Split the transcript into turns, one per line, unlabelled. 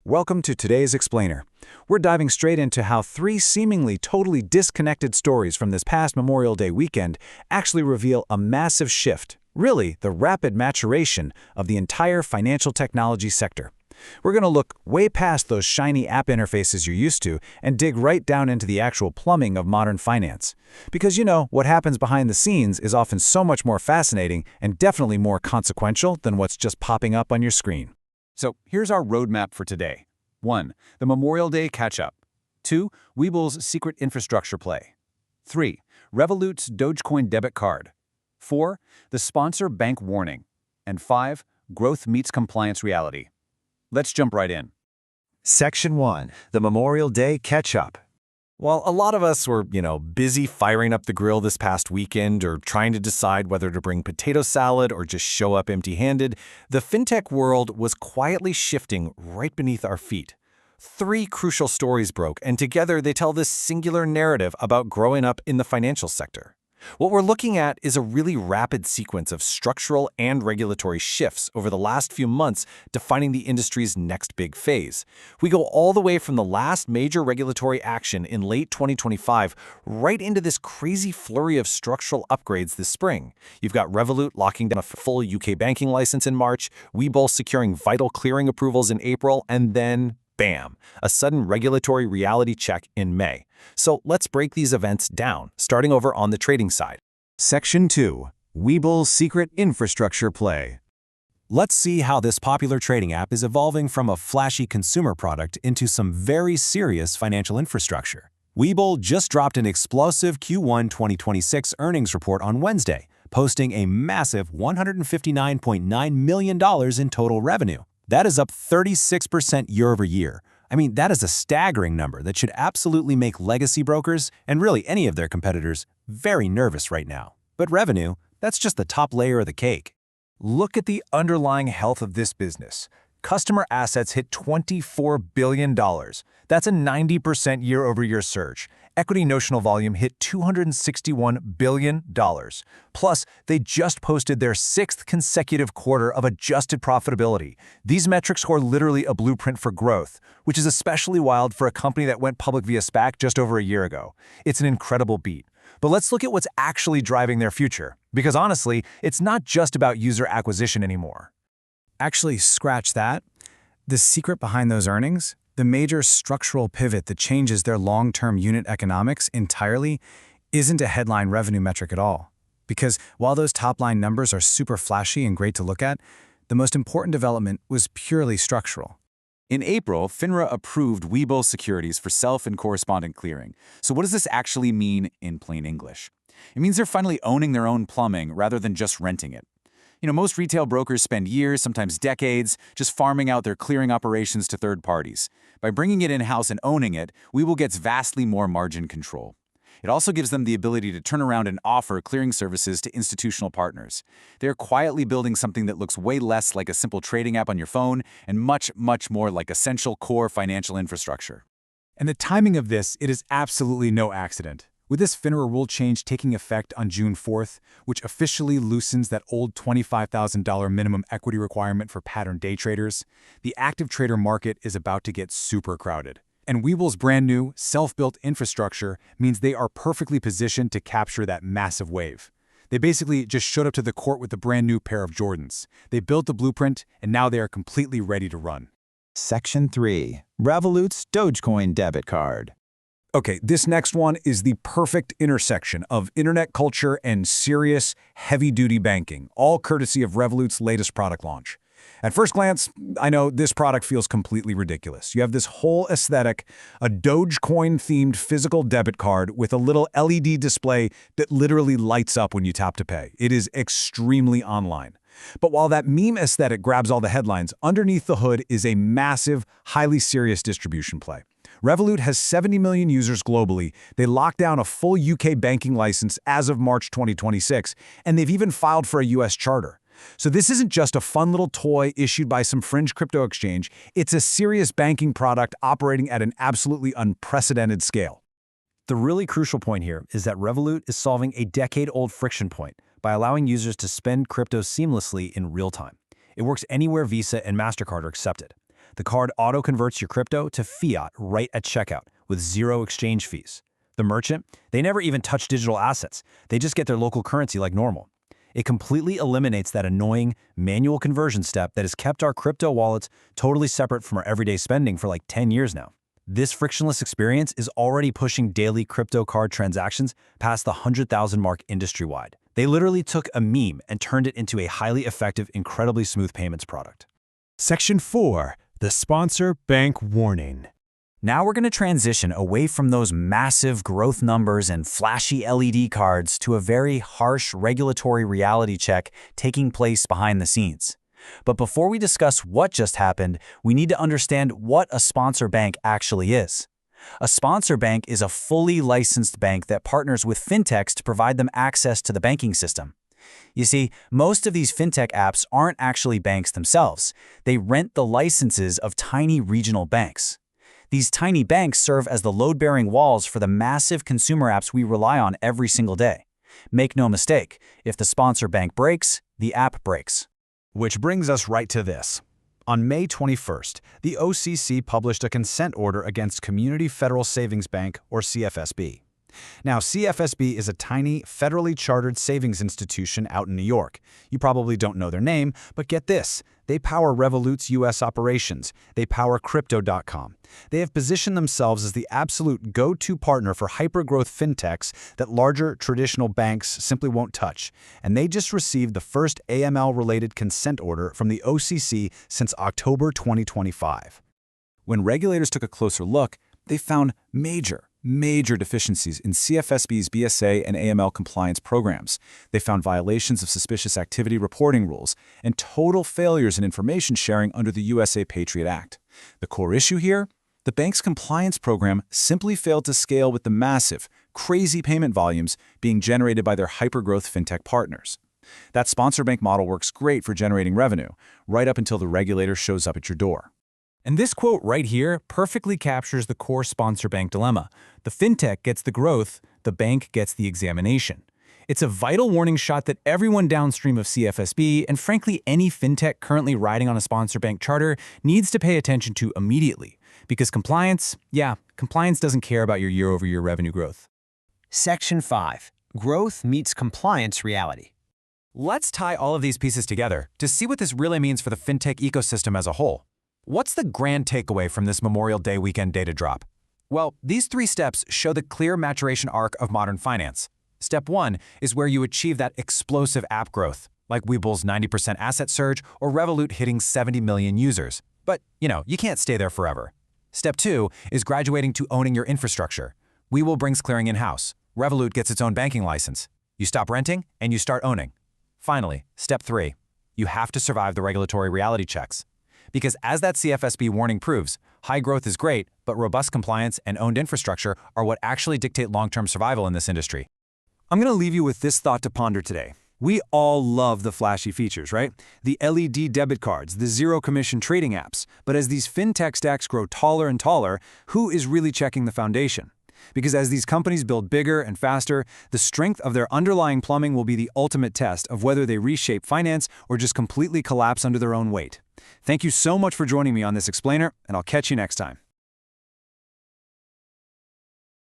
Welcome to today's Explainer. We're diving straight into how three seemingly totally disconnected stories from this past Memorial Day weekend actually reveal a massive shift, really the rapid maturation of the entire financial technology sector. We're going to look way past those shiny app interfaces you're used to and dig right down into the actual plumbing of modern finance. Because what happens behind the scenes is often so much more fascinating and definitely more consequential than what's just popping up on your screen.
So here's our roadmap for today. 1. The Memorial Day catch-up. 2. Webull's secret infrastructure play. 3. Revolut's Dogecoin debit card. 4. The sponsor bank warning. And 5. Growth meets compliance reality. Let's jump right in.
Section 1. The Memorial Day catch-up. While a lot of us were, busy firing up the grill this past weekend or trying to decide whether to bring potato salad or just show up empty-handed, the fintech world was quietly shifting right beneath our feet. 3 crucial stories broke, and together they tell this singular narrative about growing up in the financial sector. What we're looking at is a really rapid sequence of structural and regulatory shifts over the last few months defining the industry's next big phase. We go all the way from the last major regulatory action in late 2025 right into this crazy flurry of structural upgrades this spring. You've got Revolut locking down a full UK banking license in March, Webull securing vital clearing approvals in April, and then bam, a sudden regulatory reality check in May. So let's break these events down, starting over on the trading side.
Section 2. Webull's secret infrastructure play.
Let's see how this popular trading app is evolving from a flashy consumer product into some very serious financial infrastructure. Webull just dropped an explosive Q1 2026 earnings report on Wednesday, posting a massive $159.9 million in total revenue. That is up 36% year over year. I mean, that is a staggering number that should absolutely make legacy brokers, and really any of their competitors, very nervous right now. But revenue, that's just the top layer of the cake.
Look at the underlying health of this business. Customer assets hit $24 billion. That's a 90% year-over-year surge. Equity notional volume hit $261 billion. Plus, they just posted their 6th consecutive quarter of adjusted profitability. These metrics are literally a blueprint for growth, which is especially wild for a company that went public via SPAC just over a year ago. It's an incredible beat. But let's look at what's actually driving their future. Because honestly, it's not just about user acquisition anymore. Actually, scratch that. The secret behind those earnings, the major structural pivot that changes their long-term unit economics entirely, isn't a headline revenue metric at all. Because while those top-line numbers are super flashy and great to look at, the most important development was purely structural.
In April, FINRA approved Webull securities for self and correspondent clearing. So what does this actually mean in plain English? It means they're finally owning their own plumbing rather than just renting it. Most retail brokers spend years, sometimes decades, just farming out their clearing operations to third parties. By bringing it in-house and owning it, Webull gets vastly more margin control. It also gives them the ability to turn around and offer clearing services to institutional partners. They're quietly building something that looks way less like a simple trading app on your phone and much, much more like essential core financial infrastructure.
And the timing of this, it is absolutely no accident. With this FINRA rule change taking effect on June 4th, which officially loosens that old $25,000 minimum equity requirement for pattern day traders, the active trader market is about to get super crowded. And Webull's brand new, self-built infrastructure means they are perfectly positioned to capture that massive wave. They basically just showed up to the court with a brand new pair of Jordans. They built the blueprint, and now they are completely ready to run.
Section 3. Revolut's Dogecoin debit card.
Okay, this next one is the perfect intersection of internet culture and serious, heavy-duty banking, all courtesy of Revolut's latest product launch. At first glance, I know this product feels completely ridiculous. You have this whole aesthetic, a Dogecoin-themed physical debit card with a little LED display that literally lights up when you tap to pay. It is extremely online. But while that meme aesthetic grabs all the headlines, underneath the hood is a massive, highly serious distribution play. Revolut has 70 million users globally. They locked down a full UK banking license as of March 2026, and they've even filed for a US charter. So this isn't just a fun little toy issued by some fringe crypto exchange. It's a serious banking product operating at an absolutely unprecedented scale.
The really crucial point here is that Revolut is solving a decade-old friction point by allowing users to spend crypto seamlessly in real time. It works anywhere Visa and MasterCard are accepted. The card auto-converts your crypto to fiat right at checkout with zero exchange fees. The merchant, they never even touch digital assets. They just get their local currency like normal. It completely eliminates that annoying manual conversion step that has kept our crypto wallets totally separate from our everyday spending for like 10 years now. This frictionless experience is already pushing daily crypto card transactions past the 100,000 mark industry-wide. They literally took a meme and turned it into a highly effective, incredibly smooth payments product.
Section 4. The Sponsor Bank Warning.
Now we're going to transition away from those massive growth numbers and flashy LED cards to a very harsh regulatory reality check taking place behind the scenes. But before we discuss what just happened, we need to understand what a sponsor bank actually is. A sponsor bank is a fully licensed bank that partners with fintechs to provide them access to the banking system. You see, most of these fintech apps aren't actually banks themselves. They rent the licenses of tiny regional banks. These tiny banks serve as the load-bearing walls for the massive consumer apps we rely on every single day. Make no mistake, if the sponsor bank breaks, the app breaks.
Which brings us right to this. On May 21st, the OCC published a consent order against Community Federal Savings Bank, or CFSB. Now, CFSB is a tiny, federally chartered savings institution out in New York. You probably don't know their name, but get this. They power Revolut's U.S. operations. They power Crypto.com. They have positioned themselves as the absolute go-to partner for hypergrowth fintechs that larger, traditional banks simply won't touch. And they just received the first AML-related consent order from the OCC since October 2025.
When regulators took a closer look, they found major deficiencies in CFSB's BSA and AML compliance programs. They found violations of suspicious activity reporting rules and total failures in information sharing under the USA Patriot Act. The core issue here? The bank's compliance program simply failed to scale with the massive, crazy payment volumes being generated by their hypergrowth fintech partners. That sponsor bank model works great for generating revenue, right up until the regulator shows up at your door.
And this quote right here perfectly captures the core sponsor bank dilemma. The fintech gets the growth, the bank gets the examination. It's a vital warning shot that everyone downstream of CFSB, and frankly any fintech currently riding on a sponsor bank charter, needs to pay attention to immediately. Because compliance doesn't care about your year-over-year revenue growth.
Section 5. Growth meets compliance reality.
Let's tie all of these pieces together to see what this really means for the fintech ecosystem as a whole. What's the grand takeaway from this Memorial Day weekend data drop? Well, these 3 steps show the clear maturation arc of modern finance. Step 1 is where you achieve that explosive app growth, like Webull's 90% asset surge or Revolut hitting 70 million users. But, you can't stay there forever. Step 2 is graduating to owning your infrastructure. Webull brings clearing in-house. Revolut gets its own banking license. You stop renting and you start owning. Finally, step 3, you have to survive the regulatory reality checks. Because as that CFSB warning proves, high growth is great, but robust compliance and owned infrastructure are what actually dictate long-term survival in this industry.
I'm going to leave you with this thought to ponder today. We all love the flashy features, right? The LED debit cards, the zero-commission trading apps. But as these fintech stacks grow taller and taller, who is really checking the foundation? Because as these companies build bigger and faster, the strength of their underlying plumbing will be the ultimate test of whether they reshape finance or just completely collapse under their own weight. Thank you so much for joining me on this explainer, and I'll catch you next time.